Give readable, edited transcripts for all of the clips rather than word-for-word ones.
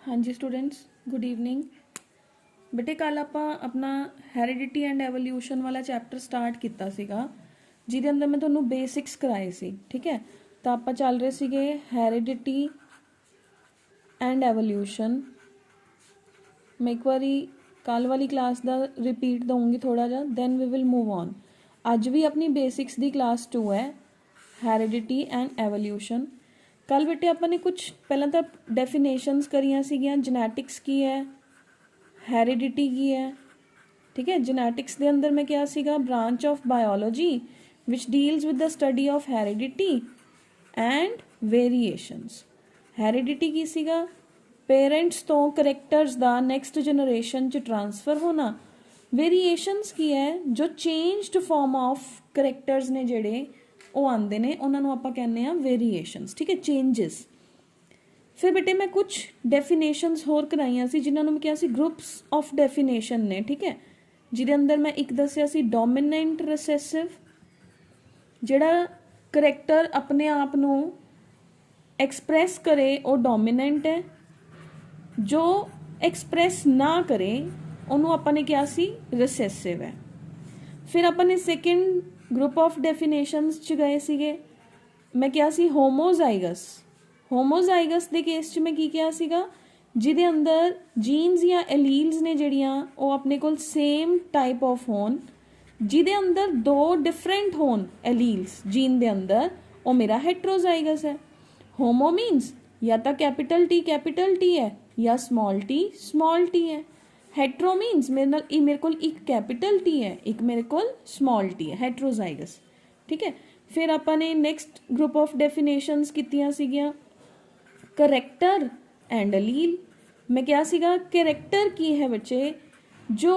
हाँ जी students, good evening. बेटे कल ਆਪਾਂ अपना ਹੈਰੀਡਿਟੀ ਐਂਡ ਐਵੋਲਿਊਸ਼ਨ वाला चैप्टर स्टार्ट ਕੀਤਾ ਸੀਗਾ ਜਿਹਦੇ ਅੰਦਰ ਮੈਂ ਤੁਹਾਨੂੰ ਬੇਸਿਕਸ ਕਰਾਏ ਸੀ। ਠੀਕ ਹੈ, ਤਾਂ ਆਪਾਂ ਚੱਲ ਰਹੇ ਸੀਗੇ ਹੈਰੀਡਿਟੀ ਐਂਡ ਐਵੋਲਿਊਸ਼ਨ। मैं एक बारी कल वाली क्लास का रिपीट दूँगी थोड़ा जा, then we will move on. अज भी अपनी बेसिक्स की क्लास 2 है, हैरिडिटी एंड एवोल्यूशन। कल बेटे अपने कुछ पहला तो डेफिनेशनस करियां सीगियां, जेनेटिक्स की है, हैरिडिटी की है। ठीक है, जेनेटिक्स के अंदर मैं क्या सीगा, branch of biology which deals with the study of heredity and variations. Heredity की सीगा, पेरेंट्स तो करैक्टर्स का नैक्सट जनरेशन च ट्रांसफर होना। वेरीएशंस की है, जो चेंज्ड फॉर्म ऑफ करैक्टर्स ने जेड़े वो आते हैं, उन्होंने आप कहने वेरीएशंस। ठीक है, चेंजिस। फिर बेटे मैं कुछ डेफिनेशंस होर कराइया सी जिन्होंने मैं क्या सी ग्रुप्स ऑफ डेफिनेशन ने। ठीक है, जिहदे अंदर मैं एक दसिया सी डोमिनेंट रिसेसिव, जिहड़ा करैक्टर अपने आप नू एक्सप्रैस करे वो डोमिनेंट है, जो एक्सप्रैस ना करे उन्होंने अपने क्या सी रिसेसिव है। फिर अपने सैकेंड ग्रुप ऑफ डेफिनेशंस च गए सीगे, मैं क्या सी होमोजाइगस। होमोजाइगस के केस च मैं की क्या सीगा, जिहदे अंदर जीन्स या एलील्स ने जड़ियाँ वो अपने कोल सेम टाइप ऑफ होन, जिहदे अंदर दो डिफरेंट होन एलील्स जीन दे अंदर, वो मेरा हेट्रोजाइगस है। होमो मीन्स या तो कैपिटल टी है या स्मॉल टी है। हेट्रो मीन्स मेरे को एक कैपिटल टी है, एक मेरे को स्मॉल टी है, हेट्रोजाइगस। ठीक है, फिर अपने नैक्सट ग्रुप ऑफ डेफिनेशंस कीतियां सीगियां, करैक्टर एंड अलील। मैं क्या सीगा, करैक्टर की है बच्चे जो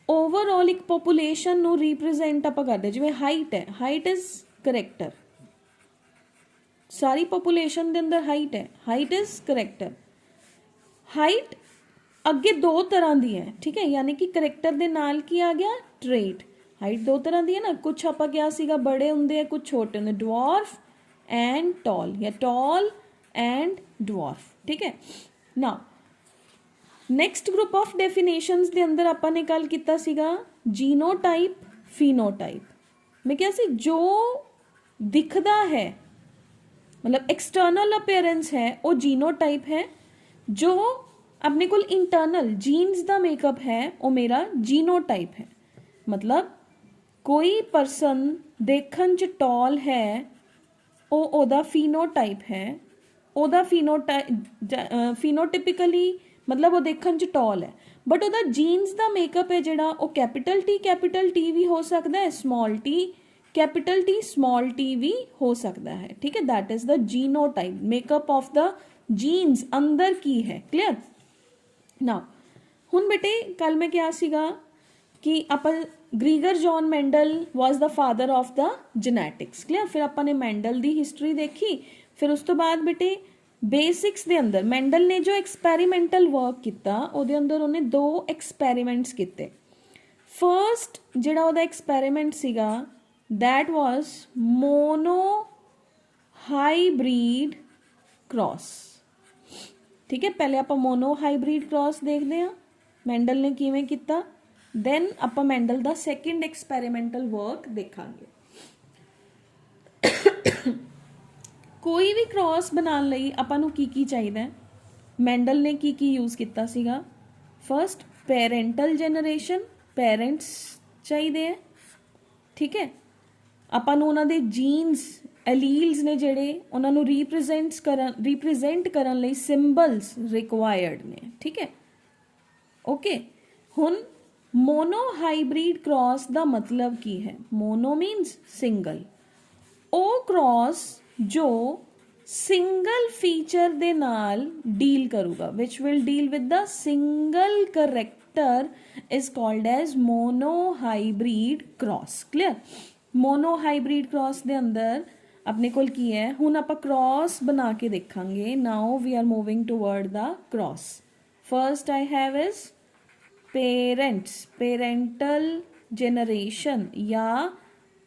ओवरऑल एक पॉपुलेशन नू रिप्रेजेंट आप करते, जिवें हाइट है, हाइट इज करैक्टर। सारी पॉपुलेशन के अंदर हाइट है, हाइट इज करैक्टर। हाइट अगे दो तरह की है। ठीक है, यानी कि करैक्टर के नाल की आ गया ट्रेट। हाइट दो तरह की है ना, कुछ आप क्या सीगा बड़े होंगे, कुछ छोटे होंगे, ड्वार्फ एंड टॉल या टॉल एंड ड्वार्फ। ठीक है ना, नैक्सट ग्रुप ऑफ डेफिनेशंस के अंदर आपने कल किया सीगा जीनोटाइप फिनोटाइप। मैं क्या सी जो दिखता है, मतलब एक्सटर्नल अपीयरेंस है, वो जीनोटाइप है। जो अपने को इंटरनल जीन्स का मेकअप है वो मेरा जीनोटाइप है। मतलब कोई परसन देखन च टॉल है, वो ओदा फिनोटाइप है। ओदा फिनोटिपिकली मतलब वो देखन च टॉल है, बट ओदा जीन्स का मेकअप है जिहड़ा वो कैपिटल टी भी हो सकता है, small T capital T small T भी हो सकता है। ठीक है, that is the genotype, makeup of the genes अंदर की है। क्लियर ना। हुन बेटे कल मैं क्या सीगा कि अपन Gregor John Mendel was the father of the genetics. Clear, फिर अपन ने मेंडल की हिस्टरी देखी। फिर उस तो बाद बेटे बेसिक्स के अंदर मेंडल ने जो एक्सपैरीमेंटल वर्क किया, उहदे अंदर उन्हें दो एक्सपैरीमेंट्स किए। फर्स्ट जिहड़ा उहदा एक्सपैरीमेंट सीगा, that was mono hybrid cross. ठीक है, पहले आप मोनो हाईब्रिड क्रॉस देखते हैं मेंडल ने किवें किया, दैन आप मेंडल का सैकेंड एक्सपैरीमेंटल वर्क देखांगे। कोई भी क्रॉस बनाने लई आपां नूं की चाहिए, मेंडल ने की यूज़ किया सीगा। फर्स्ट पेरेंटल जनरेशन, पेरेंट्स चाहिए है। ठीक है, आपां नूं उन्हां दे जीन्स एलील्स ने जिहड़े उन्होंने रिप्रेजेंट करन लई सिंबल्स रिक्वायर्ड ने। ठीक है, ओके। हुन मोनो हाईब्रिड क्रॉस का मतलब की है, मोनो मीन्स सिंगल। ओ क्रॉस जो सिंगल फीचर दे नाल डील करूगा, which will deal with the single character, is called as monohybrid cross. Clear, monohybrid cross के अंदर अपने कोल की है, हुन आप क्रॉस बना के देखांगे। Now we are moving toward the cross. First I have is parents, parental generation या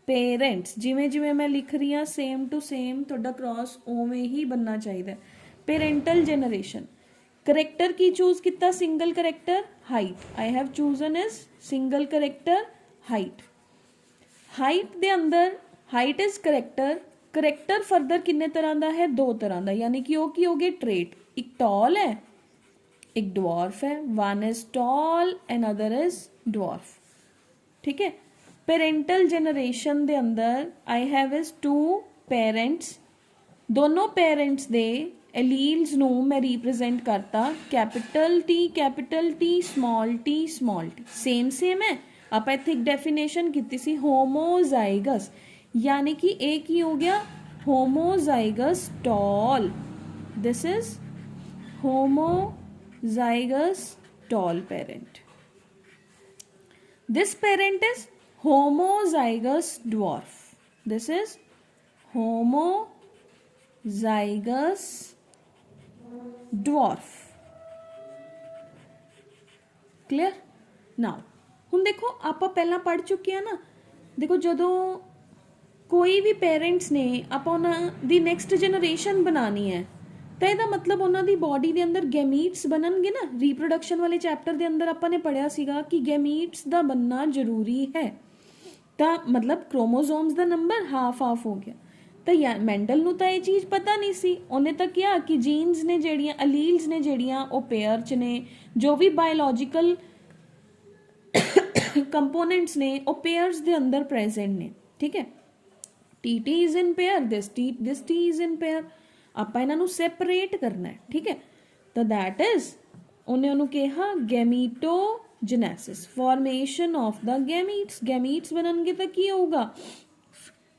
पेरेंट्स, जिमें जिमें मैं लिख रही हाँ सेम टू सेम थोड़ा क्रॉस उवें ही बनना चाहिए। पेरेंटल जनरेशन ਕਰੈਕਟਰ ਕੀ ਚੂਜ਼ ਕੀਤਾ? Single character height. I have chosen is single character height. Height ਦੇ ਅੰਦਰ height is character. Character further ਕਿੰਨੇ ਤਰ੍ਹਾਂ ਦਾ ਹੈ? ਦੋ ਤਰ੍ਹਾਂ ਦਾ, ਯਾਨੀ ਕਿ ਉਹ ਕੀ ਹੋ ਗਏ? ਟ੍ਰੇਟ। ਇੱਕ ਟॉल ਹੈ, ਇੱਕ ਡਵਾਰਫ ਹੈ। One is tall and other is dwarf. ठीक है। पेरेंटल जनरेशन दे अंदर I have is two parents. दोनों पेरेंट्स दे एलील्स नू मैं रिप्रेजेंट करता capital T small T small T. Same same है। आप इत्थे एक डेफिनेशन की सी होमोजाइगस, यानी कि एक ही हो गया homozygous tall. This is homozygous tall parent. This parent is homozygous dwarf. This is homozygous dwarf. Clear? Now ਹੁਣ ਦੇਖੋ ਆਪਾਂ ਪਹਿਲਾਂ ਪੜ੍ਹ ਚੁੱਕੇ ਆ ਨਾ। ਦੇਖੋ ਜਦੋਂ ਕੋਈ ਵੀ ਪੇਰੈਂਟਸ ਨੇ ਆਪਾਂ ਉਹਨਾਂ ਦੀ ਨੈਕਸਟ ਜਨਰੇਸ਼ਨ ਬਣਾਣੀ ਹੈ ਤਾਂ ਇਹਦਾ ਮਤਲਬ ਉਹਨਾਂ ਦੀ ਬਾਡੀ ਦੇ ਅੰਦਰ ਗੈਮੀਟਸ ਬਣਨਗੇ ਨਾ। ਰੀਪਰੋਡਕਸ਼ਨ ਵਾਲੇ ਚੈਪਟਰ ਦੇ ਅੰਦਰ ਆਪਾਂ ਨੇ ਪੜ੍ਹਿਆ ਸੀਗਾ ਕਿ ਗੈਮੀਟਸ ਦਾ ਬਣਨਾ ਜ਼ਰੂਰੀ ਹੈ। ਤਾਂ ਮਤਲਬ ਕ੍ਰੋਮੋਸੋਮਸ ਦਾ ਨੰਬਰ ਹਾਫ ਹੋ ਗਿਆ। ਤਾਂ ਮੈਂਡਲ ਨੂੰ ਤਾਂ ਇਹ ਚੀਜ਼ ਪਤਾ ਨਹੀਂ ਸੀ। ਉਹਨੇ ਤਾਂ ਕਿਹਾ ਕਿ ਜੀਨਸ ਨੇ ਜਿਹੜੀਆਂ, ਅਲੀਲਸ ਨੇ ਜਿਹੜੀਆਂ, ਉਹ ਪੇਅਰ 'ਚ ਨੇ। ਜੋ ਵੀ ਬਾਇਓਲੋਜੀਕਲ ਕੰਪੋਨੈਂਟਸ ਨੇ ਉਹ ਪੇਅਰਸ ਦੇ ਅੰਦਰ ਪ੍ਰੈਜ਼ੈਂਟ ਨੇ। ਠੀਕ ਹੈ। T is in pair, this T is in pair. ਆਪਾਂ ਇਹਨਾਂ ਨੂੰ ਸੈਪਰੇਟ ਕਰਨਾ ਹੈ। ਠੀਕ ਹੈ। ਤਾਂ ਦੈਟ ਇਜ਼ ਉਹਨੇ ਉਹਨੂੰ ਕਿਹਾ ਗੈਮੀਟੋਜੈਨੇਸਿਸ, ਫਾਰਮੇਸ਼ਨ ਆਫ ਦਾ ਗੈਮੀਟਸ। ਗੈਮੀਟਸ ਬਣਨਗੇ ਤਾਂ ਕੀ ਹੋਊਗਾ?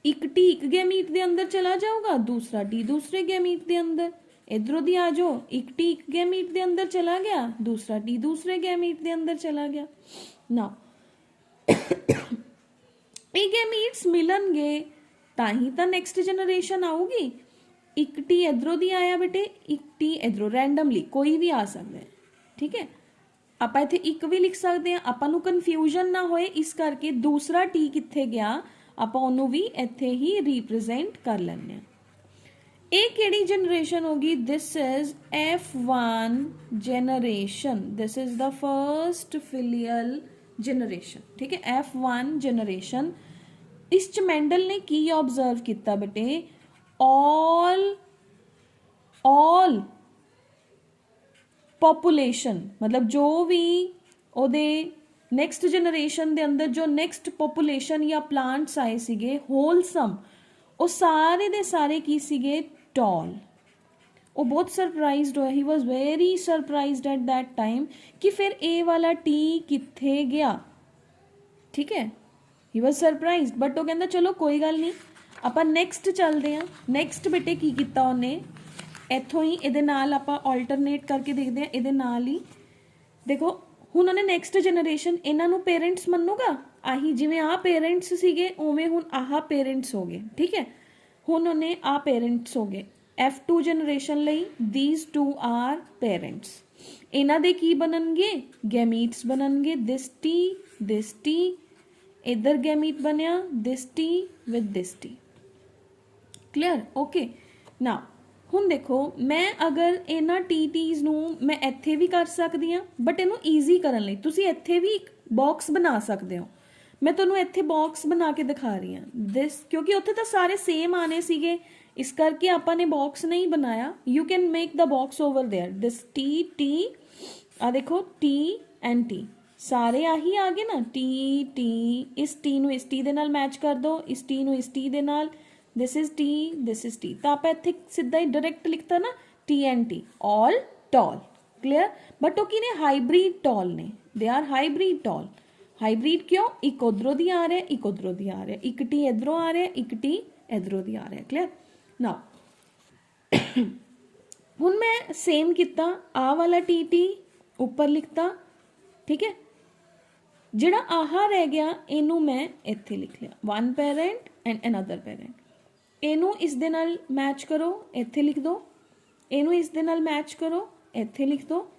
ਇੱਕ ਟੀ ਇੱਕ ਗੈਮੀਟ ਦੇ ਅੰਦਰ ਚਲਾ ਜਾਊਗਾ, ਦੂਸਰਾ ਟੀ ਦੂਸਰੇ ਗੈਮੀਟ ਦੇ ਅੰਦਰ। ਇਧਰੋਂ ਦੀ ਆ ਜਾਓ, ਇੱਕ ਟੀ ਇੱਕ ਗੈਮੀਟ ਦੇ ਅੰਦਰ ਚਲਾ ਗਿਆ, ਦੂਸਰਾ ਟੀ ਦੂਸਰੇ ਗੈਮੀਟ ਦੇ ਅੰਦਰ ਚਲਾ ਗਿਆ। ਨਾ ਇਹ ਗੈਮੀਟਸ ਮਿਲਣਗੇ ਤਾਂ ਹੀ ਤਾਂ ਨੈਕਸਟ ਜਨਰੇਸ਼ਨ ਆਊਗੀ। ਇੱਕ ਟੀ ਇਧਰੋਂ ਦੀ ਆਇਆ ਬੇਟੇ, ਇੱਕ ਟੀ ਇਧਰੋਂ, ਰੈਂਡਮਲੀ ਕੋਈ ਵੀ ਆ ਸਕਦਾ ਹੈ। ਠੀਕ ਹੈ। ਆਪਾਂ ਇੱਥੇ ਇੱਕ ਵੀ ਲਿਖ ਸਕਦੇ ਹਾਂ, ਆਪਾਂ ਨੂੰ ਕਨਫਿਊਜ਼ਨ ਨਾ ਹੋਏ ਇਸ ਕਰਕੇ ਦੂਸਰਾ ਟੀ ਕਿੱਥੇ ਗਿਆ ਆਪਾਂ ਉਹਨੂੰ ਵੀ ਇੱਥੇ ਹੀ ਰੀਪ੍ਰੈਜ਼ੈਂਟ ਕਰ ਲੈਂਦੇ ਹਾਂ। ਇਹ ਕਿਹੜੀ ਜਨਰੇਸ਼ਨ ਹੋਗੀ? This is F1 generation. This is the first filial generation. ਠੀਕ ਹੈ। F1 generation. ਇਸ 'ਚ ਮੈਂਡਲ ਨੇ ਕੀ ऑब्जर्व ਕੀਤਾ ਬੇਟੇ? all population, मतलब जो भी ਉਹਦੇ ਨੈਕਸਟ ਜਨਰੇਸ਼ਨ ਦੇ ਅੰਦਰ ਜੋ ਨੈਕਸਟ ਪੋਪੂਲੇਸ਼ਨ ਜਾਂ ਪਲਾਂਟਸ ਆਏ ਸੀਗੇ ਹੋਲਸਮ, ਉਹ ਸਾਰੇ ਦੇ ਸਾਰੇ ਕੀ ਸੀਗੇ? ਟॉल। ਉਹ ਬਹੁਤ ਸਰਪ੍ਰਾਈਜ਼ਡ ਹੋਇਆ। He was very surprised at that time ਕਿ ਫਿਰ ਇਹ ਵਾਲਾ ਟੀ ਕਿੱਥੇ ਗਿਆ। ਠੀਕ ਹੈ। ਹੀ ਵਾਜ਼ ਸਰਪ੍ਰਾਈਜ਼ਡ, ਬਟ ਉਹ ਕਹਿੰਦਾ ਚਲੋ ਕੋਈ ਗੱਲ ਨਹੀਂ, ਆਪਾਂ ਨੈਕਸਟ ਚੱਲਦੇ ਹਾਂ। ਨੈਕਸਟ ਬੇਟੇ ਕੀ ਕੀਤਾ ਉਹਨੇ? ਇੱਥੋਂ ਹੀ ਇਹਦੇ ਨਾਲ ਆਪਾਂ ਆਲਟਰਨੇਟ ਕਰਕੇ ਦੇਖਦੇ ਹਾਂ। ਇਹਦੇ ਨਾਲ ਹੀ ਦੇਖੋ ਹੁਣ ਉਹਨੇ ਨੈਕਸਟ ਜਨਰੇਸ਼ਨ, ਇਹਨਾਂ ਨੂੰ ਪੇਰੈਂਟਸ ਮੰਨੂਗਾ। ਆਹੀ ਜਿਵੇਂ ਆਹ ਪੇਰੈਂਟਸ ਸੀਗੇ ਉਵੇਂ ਹੁਣ ਆਹ ਪੇਰੈਂਟਸ ਹੋ ਗਏ। ਠੀਕ ਹੈ। ਹੁਣ ਉਹਨੇ ਆਹ ਪੇਰੈਂਟਸ ਹੋ ਗਏ। F2 ਜਨਰੇਸ਼ਨ ਲਈ these two are parents। ਇਹਨਾਂ ਦੇ ਕੀ ਬਣਨਗੇ? ਗੈਮੀਟਸ ਬਣਨਗੇ। this T ਇੱਧਰ ਗੈਮੀਟ ਬਣਿਆ this T with this T। Clear? Okay. ਨਾ ਹੁਣ ਦੇਖੋ ਮੈਂ ਅਗਰ ਇਹਨਾਂ TTs ਨੂੰ ਮੈਂ ਇੱਥੇ ਵੀ ਕਰ ਸਕਦੀ ਹਾਂ, ਬਟ ਇਹਨੂੰ ਈਜ਼ੀ ਕਰਨ ਲਈ ਤੁਸੀਂ ਇੱਥੇ ਵੀ ਇੱਕ ਬਾਕਸ ਬਣਾ ਸਕਦੇ ਹੋ। ਮੈਂ ਤੁਹਾਨੂੰ ਇੱਥੇ ਬਾਕਸ ਬਣਾ ਕੇ ਦਿਖਾ ਰਹੀ ਹਾਂ। ਦਿਸ ਕਿਉਂਕਿ ਉੱਥੇ ਤਾਂ ਸਾਰੇ ਸੇਮ ਆਣੇ ਸੀਗੇ, ਇਸ ਕਰਕੇ ਆਪਾਂ ਨੇ ਬਾਕਸ ਨਹੀਂ ਬਣਾਇਆ। You can make the box over there. This T ਆ ਦੇਖੋ T ਐਂਡ T ਸਾਰੇ ਆਹੀ ਆ ਗਏ ਨਾ। T ਇਸ T ਨੂੰ ਇਸ T ਦੇ ਨਾਲ ਮੈਚ ਕਰ ਦਿਓ, ਇਸ T ਨੂੰ ਇਸ T ਦੇ ਨਾਲ। this is T, this is T। ਤਾਂ ਆਪਾਂ ਇੱਥੇ ਸਿੱਧਾ ਹੀ ਡਾਇਰੈਕਟ ਲਿਖਤਾ ਨਾ T and T, all tall। Clear? But ਉਹ ਕੀ ਨੇ? ਹਾਈਬ੍ਰਿਡ ਟॉल ਨੇ। They are hybrid ਟॉल। ਹਾਈਬ੍ਰਿਡ ਕਿਉਂ? ਇੱਕ ਉਧਰੋਂ ਦੀ ਆ ਰਿਹਾ, ਇੱਕ ਉਧਰੋਂ ਦੀ ਆ ਰਿਹਾ, ਇੱਕ T ਇਧਰੋਂ ਆ ਰਿਹਾ, ਇੱਕ T ਇਧਰੋਂ ਦੀ ਆ ਰਿਹਾ। ਕਲੀਅਰ? ਨਾ ਹੁਣ ਮੈਂ ਸੇਮ ਕੀਤਾ, ਆਹ ਵਾਲਾ TT ਉੱਪਰ ਲਿਖਤਾ। ਠੀਕ ਹੈ। ਜਿਹੜਾ ਆਹ ਰਹਿ ਗਿਆ ਇਹਨੂੰ ਮੈਂ ਇੱਥੇ ਲਿਖ ਲਿਆ, one parent and another parent। ਇਹਨੂੰ ਇਸ ਦੇ ਨਾਲ ਮੈਚ ਕਰੋ, ਇੱਥੇ ਲਿਖ ਦਿਓ। ਇਹਨੂੰ ਇਸ ਦੇ ਨਾਲ ਮੈਚ ਕਰੋ, ਇੱਥੇ ਲਿਖ ਦਿਓ।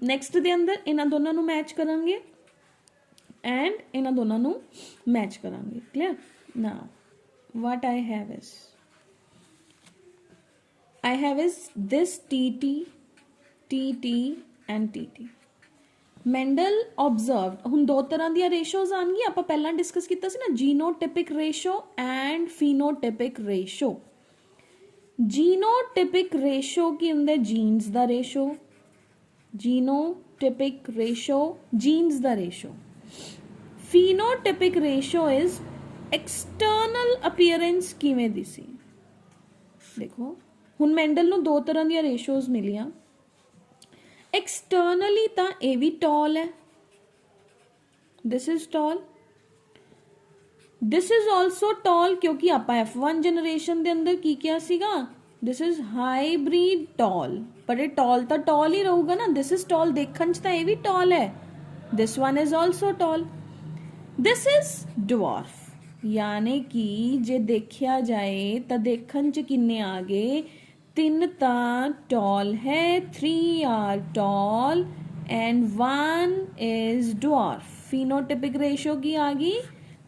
ਨੈਕਸਟ ਦੇ ਅੰਦਰ ਇਹਨਾਂ ਦੋਨਾਂ ਨੂੰ ਮੈਚ ਕਰਾਂਗੇ ਐਂਡ ਇਹਨਾਂ ਦੋਨਾਂ ਨੂੰ ਮੈਚ ਕਰਾਂਗੇ। Clear? Now what I have is I have is this TT, TT and TT. Medal observed ਹੁਣ ਦੋ ਤਰ੍ਹਾਂ ਦੀਆਂ ਰੇਸ਼ੋਜ਼ ਆਣਗੀਆਂ ਆਪਾਂ ਪਹਿਲਾਂ ਡਿਸਕਸ ਕੀਤਾ ਸੀ ਨਾ genotypic ratio and phenotypic ratio genotypic ratio ਕੀ ਹੁੰਦਾ ਜੀਨਸ ਦਾ ਰੇਸ਼ੋ ਜੀਨੋਟਿਪਿਕ ਰੇਸ਼ੋ ਜੀਨਸ ਦਾ ratio phenotypic ratio is external appearance ਕਿਵੇਂ ਦੀ ਸੀ ਦੇਖੋ ਹੁਣ ਮੈਂਡਲ ਨੂੰ ਦੋ ਤਰ੍ਹਾਂ ਦੀਆਂ ਰੇਸ਼ੋਜ਼ ਮਿਲੀਆਂ एक्सटर्नली तो ये भी टॉल है this is tall this is also tall क्योंकि आप F1 जनरेशन के अंदर की क्या सीगा दिस इज हाईब्रिड टॉल पर ये टॉल तो टॉल ही रहूगा ना दिस इज टॉल देखने च तो ये भी टॉल है this one is also tall this is dwarf यानी कि जे देखा जाए तो देखने च किन्ने आ गए तीन ता टॉल है 3 are tall and 1 is dwarf phenotypic ratio की आ गई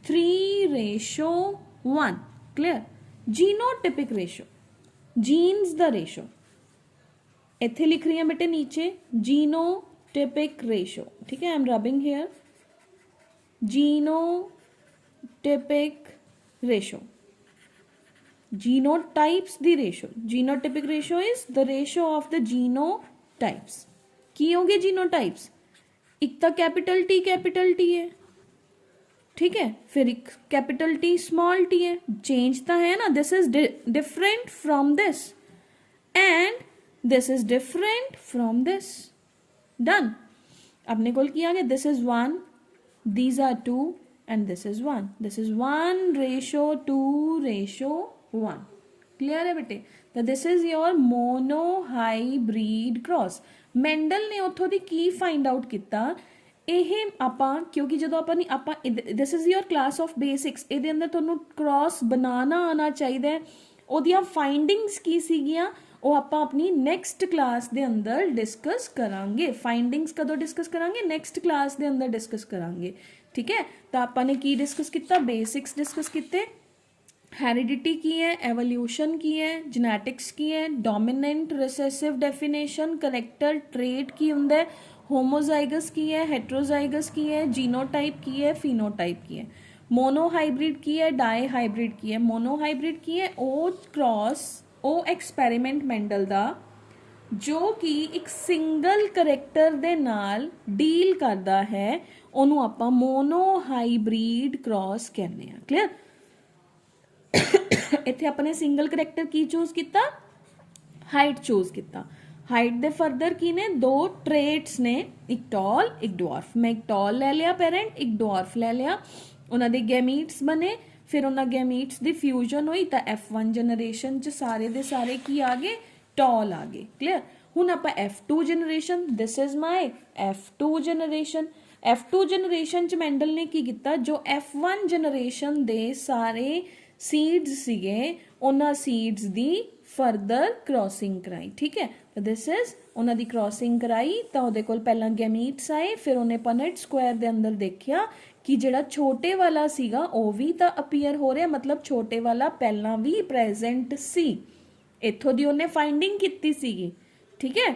3:1 clear genotypic ratio genes the ratio इथे लिख रही है बेटे नीचे जीनोटिपिक रेशो ठीक है I am rubbing here genotypic ratio genotypes the ratio genotypic ratio is the ratio of the genotypes की होंगे genotypes एक तो कैपिटल टी है ठीक है फिर एक कैपिटल टी स्मॉल टी है चेंज तो है ना this is different from this and this is different from this done अपने को किया गया this is 1 these are 2 and this is 1 this is 1:2:1 clear है बेटे तो this is your monohybrid cross Mendel ਨੇ ਉੱਥੋਂ ਦੀ ਕੀ ਫਾਈਂਡ ਆਊਟ ਕੀਤਾ ਇਹ ਆਪਾਂ ਕਿਉਂਕਿ ਜਦੋਂ ਆਪਾਂ this is your class of basics ਇਹਦੇ ਅੰਦਰ ਤੁਹਾਨੂੰ ਕ੍ਰਾਸ ਬਣਾਉਣਾ ਆਉਣਾ ਚਾਹੀਦਾ ਉਹਦੀਆਂ ਫਾਈਂਡਿੰਗਸ ਕੀ ਸੀਗੀਆਂ ਉਹ ਆਪਾਂ ਆਪਣੀ ਨੈਕਸਟ ਕਲਾਸ ਦੇ ਅੰਦਰ ਡਿਸਕਸ ਕਰਾਂਗੇ ਫਾਈਂਡਿੰਗਸ ਕਦੋਂ ਡਿਸਕਸ ਕਰਾਂਗੇ ਨੈਕਸਟ ਕਲਾਸ ਦੇ ਅੰਦਰ ਡਿਸਕਸ ਕਰਾਂਗੇ ਠੀਕ ਹੈ ਤਾਂ ਆਪਾਂ ਨੇ ਕੀ ਡਿਸਕਸ ਕੀਤਾ ਬੇਸਿਕਸ ਡਿਸਕਸ ਕੀਤੇ हेरिडिटी की है एवोल्यूशन की है जेनेटिक्स की है dominant recessive definition character trait की होंगे होमोजाइगस की है हेट्रोजाइगस की है जीनोटाइप की है फिनोटाइप की है मोनोहाइब्रिड की है डाई हाइब्रिड की है मोनोहाइब्रिड की है ओ क्रॉस ओ एक्सपैरीमेंट मैंडल दा जो कि एक सिंगल करैक्टर दे नाल डील करता है उन्होंने आपां मोनोहाइब्रिड क्रॉस कहने हैं क्लियर इत्थे अपने सिंगल करैक्टर की चूज किया हाइट चूज किया हाइट दे फर्दर की ने दो ट्रेट्स ने एक टॉल एक डॉर्फ मैं एक टॉल ले लिया पेरेंट एक डॉर्फ ले लिया उन्होंने गैमीट्स बने फिर उन्होंने गैमीट्स दी फ्यूजन हुई तो F1 जनरेशन च सारे दे सारे की आ गए टॉल आ गए क्लियर हुण आपां F2 generation this is my F2 generation F2 generation च मैंडल ने की किया जो F1 जनरेशन दे सारे सीड्स सीगे उन्हां सीड्स दी फर्दर क्रॉसिंग कराई ठीक है तो दिस इज उन्हां दी क्रॉसिंग कराई तो उहदे कोल पहला गैमीट्स आए फिर उन्हें पनेट स्क्वायर दे अंदर देखिया कि जिहड़ा छोटे वाला सीगा वो भी तो अपीयर हो रहा मतलब छोटे वाला पहला भी प्रेजेंट सी इत्थों दी उन्हें फाइंडिंग कीती सीगी ठीक है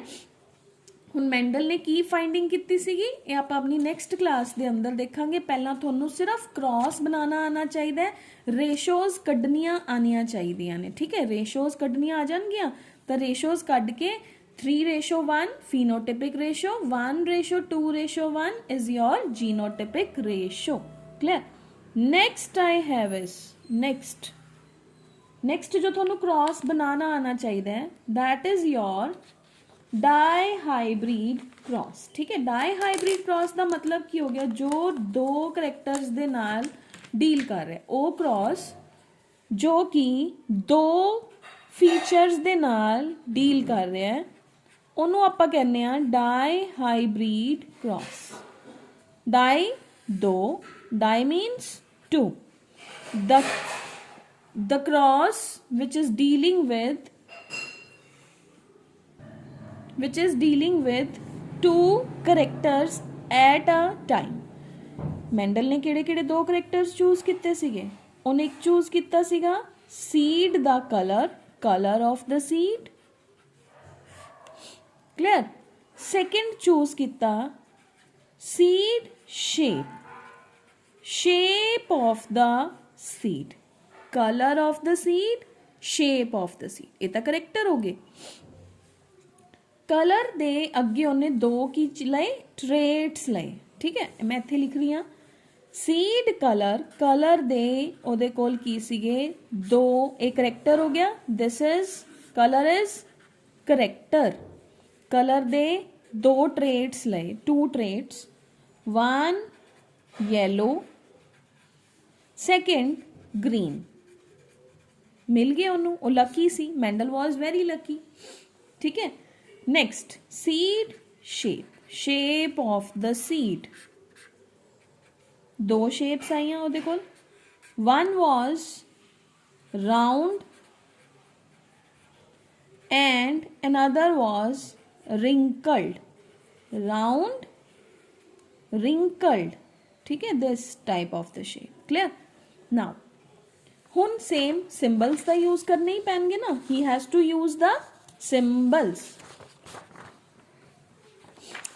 ਹੁਣ ਮੈਂਡਲ ਨੇ ਕੀ ਫਾਈਂਡਿੰਗ ਕੀਤੀ ਸੀਗੀ ਇਹ ਆਪਾਂ ਆਪਣੀ ਨੈਕਸਟ ਕਲਾਸ ਦੇ ਅੰਦਰ ਦੇਖਾਂਗੇ ਪਹਿਲਾਂ ਤੁਹਾਨੂੰ ਸਿਰਫ ਕ੍ਰਾਸ ਬਣਾਉਣਾ ਆਣਾ ਚਾਹੀਦਾ ਹੈ ਰੇਸ਼ੋਜ਼ ਕੱਢਣੀਆਂ ਆਣੀਆਂ ਚਾਹੀਦੀਆਂ ਨੇ ਠੀਕ ਹੈ ਰੇਸ਼ੋਜ਼ ਕੱਢਣੀਆਂ ਆ ਜਾਣਗੀਆਂ ਤਾਂ ਰੇਸ਼ੋਜ਼ ਕੱਢ ਕੇ 3:1 phenotypic ratio 1:2:1 is your genotypic ratio clear next I have is next जो ਤੁਹਾਨੂੰ ਕ੍ਰਾਸ ਬਣਾਉਣਾ ਆਣਾ ਚਾਹੀਦਾ ਹੈ that is your dihybrid cross ठीक है डाईहाइब्रिड क्रॉस का मतलब की हो गया जो दो करैक्टर्स दे नाल डील कर रहा है वो क्रॉस जो कि दो फीचर्स दे नाल डील कर रहा है ਉਹਨੂੰ ਆਪਾਂ ਕਹਿੰਦੇ ਆ डाईहाइब्रिड क्रॉस डाई दो di means two the cross which is dealing with two characters at a time medal ਨੇ ਕਿਹੜੇ ਦੋ ਕਰੈਕਟਰਸ ਚੂਜ਼ ਕੀਤੇ ਸੀਗੇ ਉਹਨੇ ਇੱਕ ਚੂਜ਼ ਕੀਤਾ ਸੀਗਾ ਸੀਡ ਦਾ colour of the seed clear. Second choose किया seed shape of the seed, colour of the seed, shape of the seed, ये तो करैक्टर हो गए। कलर दे अगे उन्हें दो की लए ट्रेट्स लए, ठीक है, मैं इत्थे लिख रही हाँ सीड कलर, कलर दे ओदे कोल की सीगे दो, एक करैक्टर हो गया, this is colour is character. Colour दे दो ट्रेट्स लए, two traits, one yellow, second green, मिल गए उन्होंने, वो लकी सी, मैंडल वॉज वेरी लकी, ठीक है। Next seed shape of the seed, दो शेप्स आई हैं ਉਹਦੇ ਕੋਲ, one was round and another was wrinkled, round wrinkled, ठीक है, this type of the shape, clear। now ਹੁਣ सेम सिंबल्स ਦਾ यूज करने ही पैणगे ना, he has to use the symbols,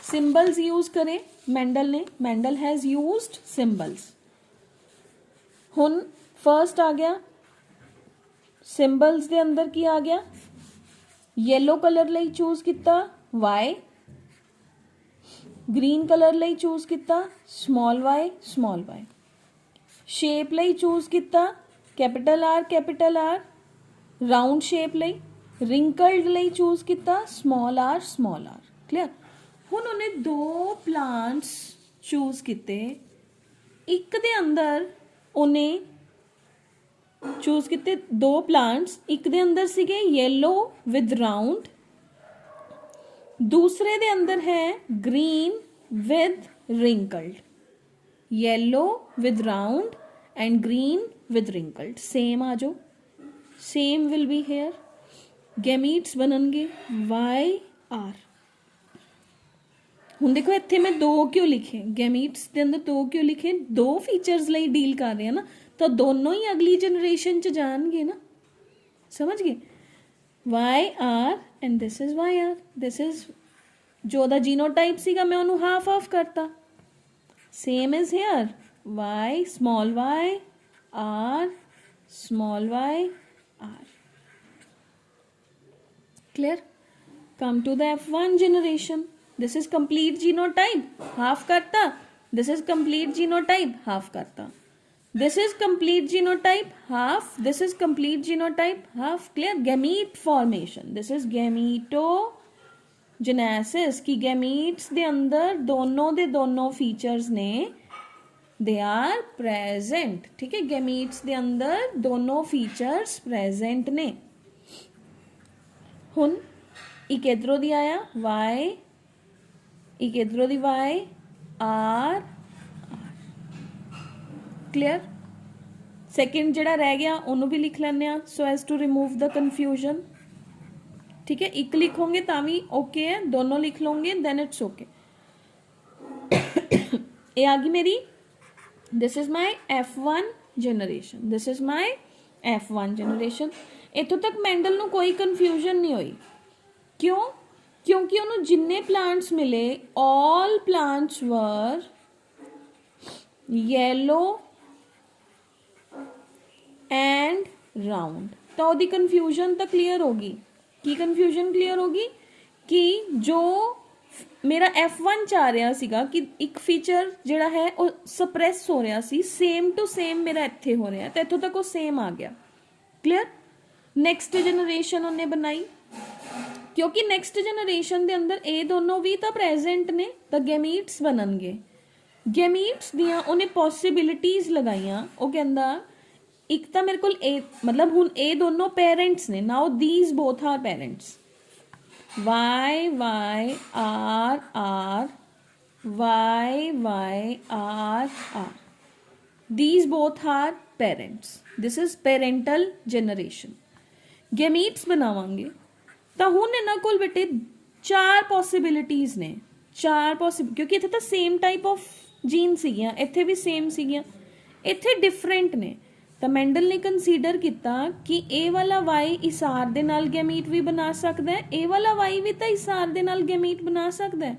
symbols use करें मैंडल ने, मैंडल हैज यूज्ड सिंबल्स। हुन first आ गया symbols दे अंदर की आ गया, येलो कलर लई चूज किया वाई, ग्रीन कलर लई चूज किया स्मॉल वाई, शेप लई चूज किया कैपिटल आर, राउंड शेप लई, रिंकल्ड लई चूज किया स्मॉल आर, क्लियर। हुन उन्हें दो प्लांट्स चूज किते, एक दे अंदर उन्हें चूज किते दो प्लांट्स, एक दे अंदर सीगे येलो विद राउंड, दूसरे दे अंदर है green with wrinkled, yellow with round and green with wrinkled, same आ जाओ, same will be here, gametes बननगे वाई आर। हुण देखो इत्थे मैं दो क्यों लिखे, गैमीट्स के अंदर दो क्यों लिखे, दो फीचर्स लई डील कर रहे हैं ना, तो दोनों ही अगली जनरेशन च जाएंगे ना, समझ गए। Y R and this is Y R, this is जो दा जीनोटाइप सीगा मैं उन्होंने हाफ ऑफ करता, same is here Y small Y R small Y R, clear. Come to the F1 generation, this is complete genotype, half करता, this is complete genotype, half करता, this is complete genotype, half, this is complete genotype, half, clear। gamete formation, this is gametogenesis, कि gametes दे अंदर दोनों दे दोनों features ने they are present, ठीक है, gametes दे अंदर दोनों features present ने। हुन एक इधरों दी आया y, एक इधरों दी y, r, क्लियर। सेकंड जिहड़ा रह गया उन्होंने भी लिख लेने आ, so as to remove the confusion, ठीक है, एक लिखोगे ता भी ओके है, दोनों लिख लोगे देन इट्स ओके। ये आ गई मेरी, this is my F1 generation, this is my F1 generation. इतों तक मैंडल नूं कोई कन्फ्यूजन नहीं हुई, क्यों, क्योंकि उन्होंने जिन्ने प्लांट्स मिले all plants were yellow and round, तो वो कन्फ्यूजन तो क्लियर होगी। की कन्फ्यूजन क्लियर होगी कि जो मेरा F1 च आ रहा सीगा कि एक फीचर जिहड़ा है वो सप्रैस हो रहा सी, सेम टू सेम मेरा इत्थे हो रहा है, तो इत्थों तक वो सेम आ गया, क्लियर। नेक्स्ट जनरेशन उन्हें बनाई, क्योंकि नेक्स्ट जनरेशन के अंदर ये दोनों भी तो प्रेजेंट ने, तो गैमीट्स बननगे, गैमीट्स दियां उन्हें पॉसिबिलिटीज लगाइयां, वो कहंदा एक तो मेरे को मतलब हुण ये दोनों पेरेंट्स ने, now these both are parents, Y Y R R, Y Y R R, these both are parents, this is parental generation. Gametes बनावांगे तो हुण इन्हां कोल बेटे चार पॉसिबिलिटीज ने, चार क्योंकि इत्थे तो सेम टाइप ऑफ जीन सीगियां, इत्थे भी सेम सीगियां, इत्थे डिफरेंट ने, ਤਾਂ ਮੈਂਡਲ ਨੇ ਕੰਸੀਡਰ ਕੀਤਾ ਕਿ ਇਹ ਵਾਲਾ y ਇਸ r ਦੇ ਨਾਲ ਗੈਮੀਟ ਵੀ ਬਣਾ ਸਕਦਾ ਹੈ, ਇਹ ਵਾਲਾ y ਵੀ ਤਾਂ ਇਸ r ਦੇ ਨਾਲ ਗੈਮੀਟ ਬਣਾ ਸਕਦਾ ਹੈ।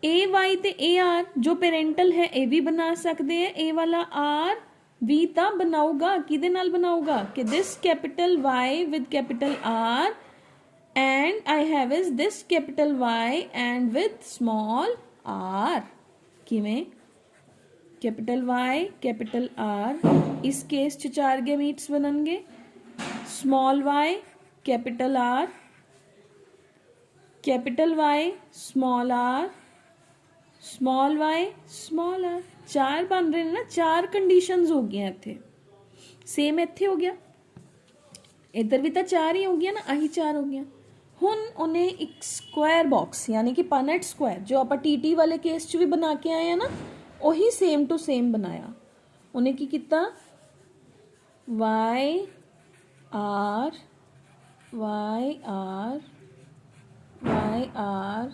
ay ਤੇ ar ਜੋ ਪੈਰੈਂਟਲ ਹੈ ਇਹ ਵੀ ਬਣਾ ਸਕਦੇ ਹੈ, ਇਹ ਵਾਲਾ r ਵੀ ਤਾਂ ਬਣਾਊਗਾ। ਕਿਹਦੇ ਨਾਲ ਬਣਾਊਗਾ ਕਿ this capital Y with capital R and I have is this capital Y and with small r। ਕਿਵੇਂ कैपिटल Y कैपिटल R इस केस च 4 गैमीट्स बननगे, small y capital R capital Y small r small y small r, 4 बन रहे हैं ना, 4 conditions हो गई इत्थे। सेम इत्थे हो गया, इधर भी तो 4 ही हो गया ना, आही 4 हो गया। हुण उन्हें एक स्क्वायर बॉक्स यानी कि पनेट स्क्वायर जो आप टीटी वाले केस च भी बना के आए हैं ना, ਉਹੀ सेम टू सेम बनाया। उन्हें की किता y r y r y r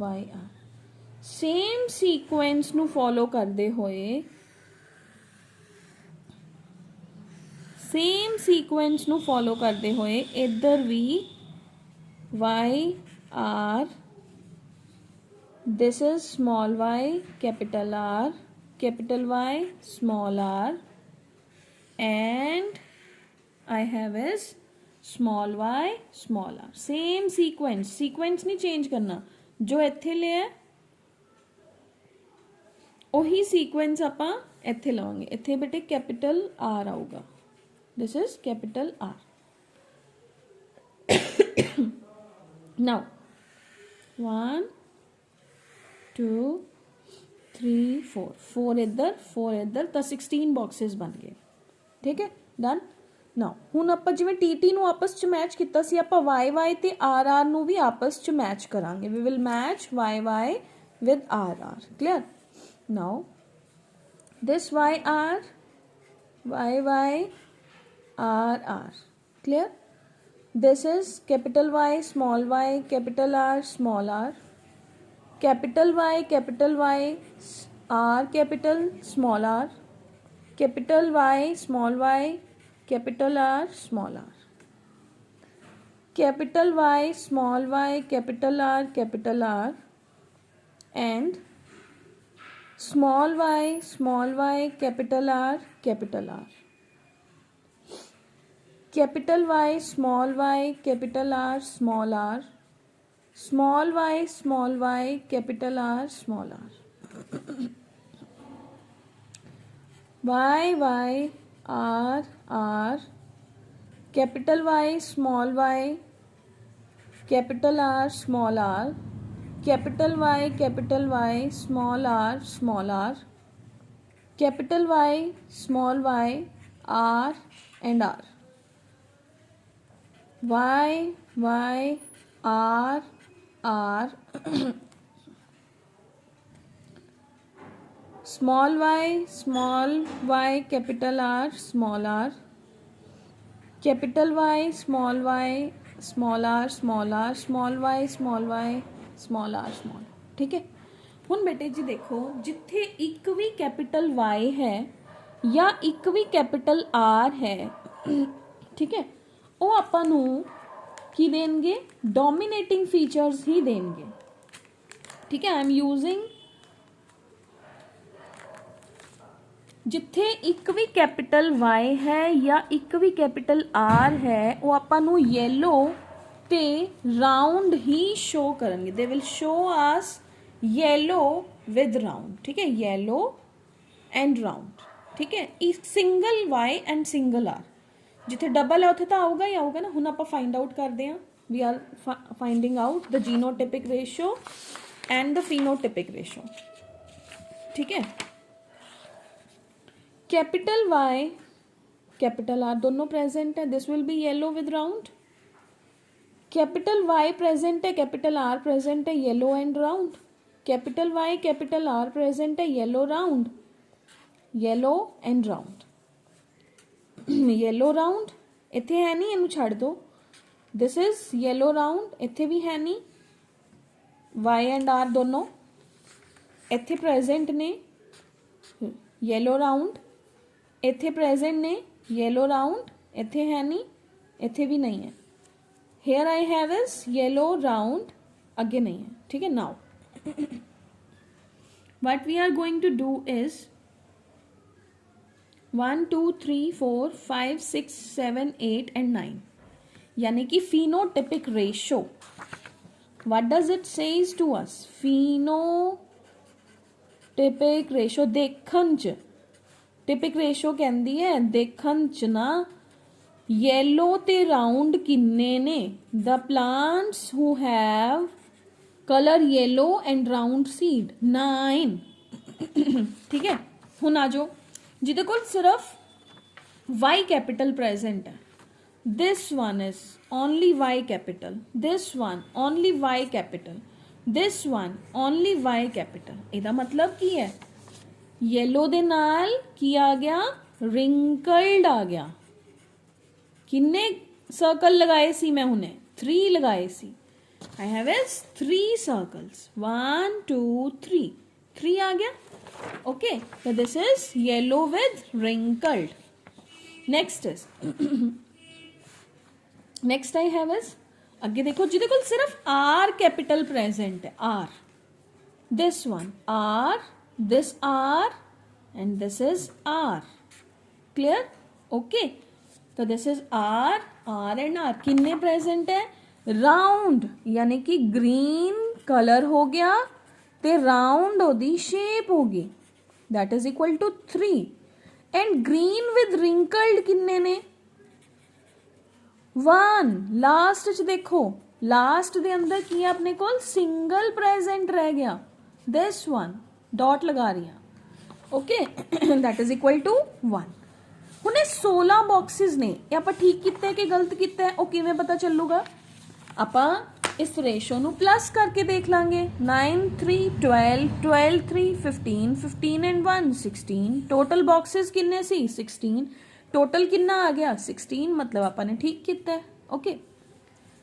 y r same sequence नू फॉलो करते हुए, सेम सीक्वेंस नू फॉलो करते हुए इधर भी y r, this is small y capital R capital Y small r and I have is small y small r। Same sequence, sequence नहीं change करना, जो इत्थे लिया वही सीक्वेंस आपां इत्थे लवांगे। इत्थे बेटे कैपिटल R आऊगा, this is capital R। Now 1 2 3 4 4 इधर 4 इधर, तो 16 बॉक्सेस बन गए। ठीक है, डन। नाउ हुण आपां जिवें टीटी नूं आपस च मैच कीता सी, आपां वाई वाई ते आर आर नूं भी आपस च मैच करांगे। We will match Y Y with R R. Clear. Now this Y R R R. Clear. This is capital Y small Y capital R small R, capital Y R capital small r, capital Y small y capital R small r, capital Y small y capital R and small y capital R capital R, capital Y small y capital R small r, small y capital R small r, y r r capital Y small y capital R small r, capital Y small r, capital Y small y r and r, y r R small y capital R small r, capital Y small r small r, small y small r small। ठीक है। हुण बेटे जी देखो, जिथे एक भी capital Y है या एक भी कैपिटल R है, ठीक है, वो आपां नूं की देंगे, डोमिनेटिंग फीचर्स ही देंगे। ठीक है, आई एम यूजिंग, जिथे एक भी कैपिटल Y है या एक भी कैपिटल R है, वो आपां नूं येलो ते राउंड ही शो करेंगे। They will show as yellow with round. ठीक है, येलो एंड राउंड। ठीक है, एक single Y and single R, जिथे डबल है उत्थे तो आऊगा ही आऊगा ना। हुण आपां फाइंड आउट करते हैं, we are finding out the genotypic ratio and the phenotypic ratio. ठीक है, कैपिटल Y कैपिटल R दोनों प्रेजेंट है, this will be yellow with round. Capital Y present है, कैपिटल R प्रेजेंट है, yellow and round. Capital Y capital R present है, yellow round, yellow and round. Yellow round इत्थे है नहीं, इनू छड़ दो। दिस इज येलो राउंड, इत्थे भी है नहीं। Y एंड R दोनों इत्थे प्रेजेंट ने, येलो राउंड इत्थे प्रेजेंट ने येलो राउंड, इत्थे है नहीं, इत्थे भी नहीं है। Here I have is yellow round, अगे नहीं है, ठीक है। Now what we are going to do is 1 2 3 4 5 6 7 8 and 9, यानी कि phenotypic ratio. What does it says to us? phenotypic ratio देखन च, typic ratio कहंदी है देखन च ना येलो ते राउंड किन्ने ने, the plants who have colour yellow and round seed 9, ठीक है। हुण आ जाओ जिहदे कोल सिर्फ वाई कैपिटल प्रेजेंट है, this one is only Y capital, this one only Y capital, this one only Y capital. इहदा मतलब की है येलो दे नाल की आ गया, रिंकल्ड आ गया। किन्ने सर्कल लगाए सी मैं हुणे, 3 लगाए सी। I have is 3 circles, 1 2 3, 3 आ गया। Okay, so this is yellow with wrinkled. Next is next I have is, आगे देखो जिधे को सिर्फ R कैपिटल प्रेजेंट है, R, this one R, this R and this is R, clear? Okay, तो this is R, R and R किन्ने present है, round यानी कि ग्रीन कलर हो गया ते राउंड ओदी शेप होगी, that is equal to 3। And green with wrinkled किन्ने ने, 1। लास्ट च देखो, लास्ट दे अंदर की है अपने को सिंगल प्रेजेंट रह गया, दिस वन डॉट लगा रही है। Okay, that is equal to 1। हुणे 16 बॉक्सेस ने, ये आपां ठीक कीता है कि गलत कीता है, ओ किवें पता चलूगा, ਆਪਾਂ इस रेशो ਨੂੰ प्लस करके देख लांगे। 9 3 12 12 3 15 15 एंड 1 16, टोटल बॉक्सेस किन्ने सी 16, टोटल किन्ना आ गया 16, मतलब ਆਪਾਂ ने ठीक किया है। ओके,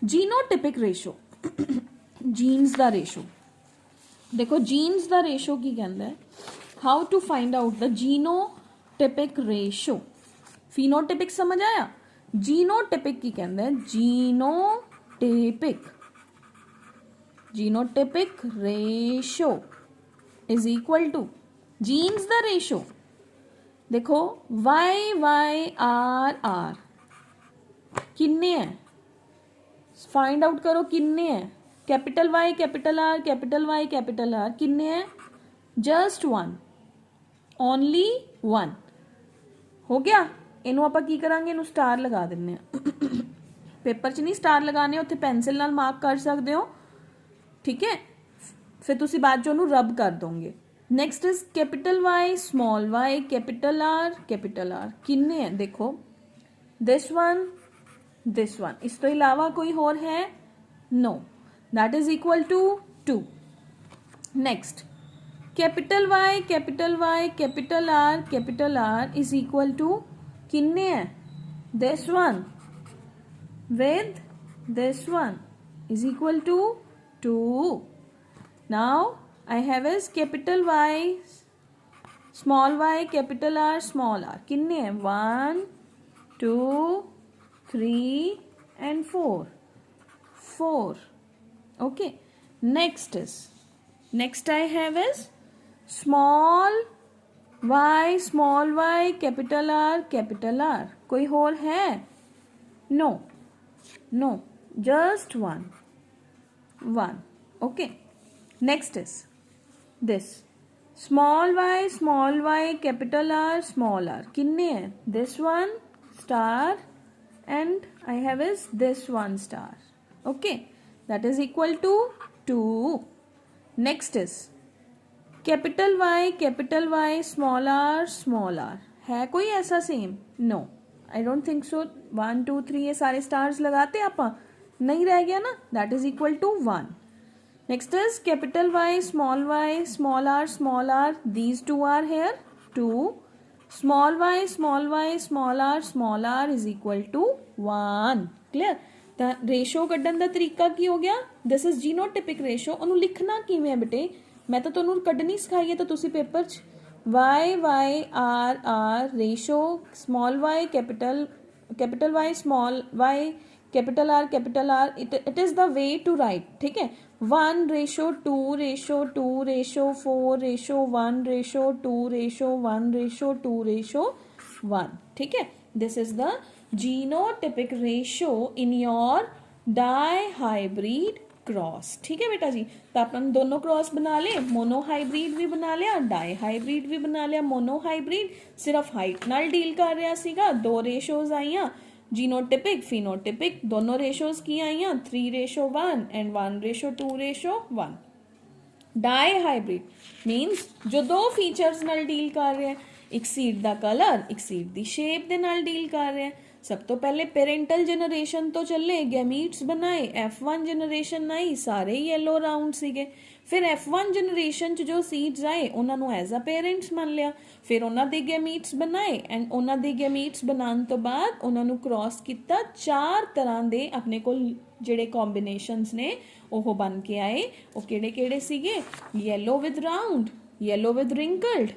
जीनोटिपिक रेशो, जीन्स दा रेशो देखो, जीन्स दा रेशो की कहंदा है, how to find out the genotypic ratio. Phenotypic समझ आया, जीनोटिपिक की कहंदा है, genotypic ratio is equal to genes the ratio. देखो वाई वाई आर आर किन्ने है, फाइंड आउट करो किन्ने है, capital Y capital R capital Y capital R किन्ने है, जस्ट 1, ओनली 1 हो गया। इनू आपां की करांगे, इनू स्टार लगा दिन्ने आ। पेपर च नहीं स्टार लगाने, उत्थे पेंसिल नाल मार्क कर सकते हो, ठीक है। फिर तुसी बाद चों रब कर दोगे। Next is capital Y small Y capital R किन्ने है, देखो दिस वन, इस तो इलावा कोई और है, no, that is equal to 2। Next capital Y capital R is equal to किन्ने है, this one with this one is equal to 2. Now I have is capital Y small y capital R small r किन्ने हैं, 1 2 3 and 4। Okay, next I have is small y capital R, कोई और है, no, just 1। Okay, next is this small y capital R small r किन्ने है, this one star and I have is this one star। Okay, that is equal to 2। next is capital Y small r है कोई ऐसा same, no, I don't think so. 1 2 3 ये सारे stars लगाते आप, नहीं रह गया ना, that is equal to 1। Next is capital Y small R these 2 are here 2, small Y small R is equal to 1। Clear, तो रेशो कड्डन का तरीका की हो गया, दिस इज जीनोटिपिक रेशो। उन्होंने लिखना किवें बेटे, मैं तो तुहानूं कड्डनी सिखाई है, तो तुसी पेपर च YYRR ratio small y capital Y small y capital R it is the way to write, ठीक है. 1:2:4:1:1:2:1:1, ठीक है. This is the genotypic ratio in your dihybrid cross. ठीक है बेटा जी. तो अपन दोनों क्रॉस बना ले, मोनोहाइब्रिड भी बना लिया, डाईहाइब्रिड भी बना लिया. मोनोहाइब्रिड सिर्फ हाइट नाल डील कर रहा सीगा, 2 रेशोज आईयां. जीनोटिपिक फिनोटिपिक दोनों रेशोज की आईयां, 3:1 एंड 1:2:1. डाईहाइब्रिड मीनस जो 2 फीचर्स नाल डील कर रहे हैं, एक सीड दा कलर, एक सीड दी शेप दे नाल डील कर रहे हैं. सब तो पहले पेरेंटल जनरेशन तो चले, गैमीट्स बनाए, F1 जनरेशन आई, सारे येलो राउंड सीगे. फिर F1 जनरेशन च जो सीड्स आए उन्होंने एज अ पेरेंट्स मान लिया. फिर उन्होंने गैमीट्स बनाए एंड उन्होंने गैमीट्स बनाने तो बाद उन्होंने क्रॉस किया 4 तरह के अपने को ਜਿਹੜੇ कॉम्बिनेशनस ने ਉਹ बन के आए. ਉਹ ਕਿਹੜੇ ਸੀਗੇ? Yellow with round, yellow with wrinkled,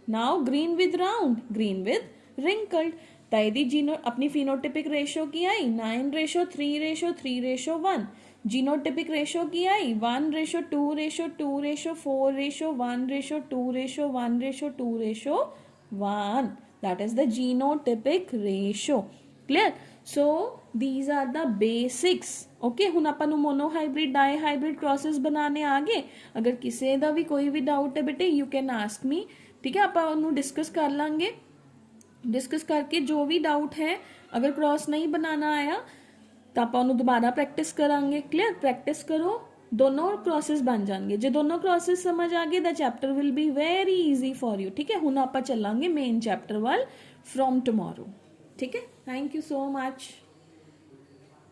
now green with round, green with wrinkled. तो यदि जीनो अपनी फिनोटिपिक रेशो की आई 9:3:3:1. जीनोटिपिक रेशो की आई 1:2:2:4:1:2:1:2:1. That is the genotypic ratio. Clear? So these are the basics. Okay, हुण आपां नूं मोनोहाइब्रिड डाईहाइब्रिड क्रॉसेस बनाने आ गए. अगर किसी का भी कोई भी डाउट है बेटे यू कैन आस्क मी. ठीक है, आपां उन्होंने डिस्कस कर लांगे. डिस्कस करके जो भी डाउट है, अगर क्रॉस नहीं बनाना आया तो आप दोबारा प्रैक्टिस करांगे. क्लियर? प्रैक्टिस करो, दोनों क्रॉसेस बन जाएंगे. जो दोनों क्रॉसेस समझ आ गए the chapter will be very easy for you. ठीक है, हुण आप चलांगे मेन चैप्टर वाल फ्रॉम टुमारो. ठीक है, थैंक यू सो मच.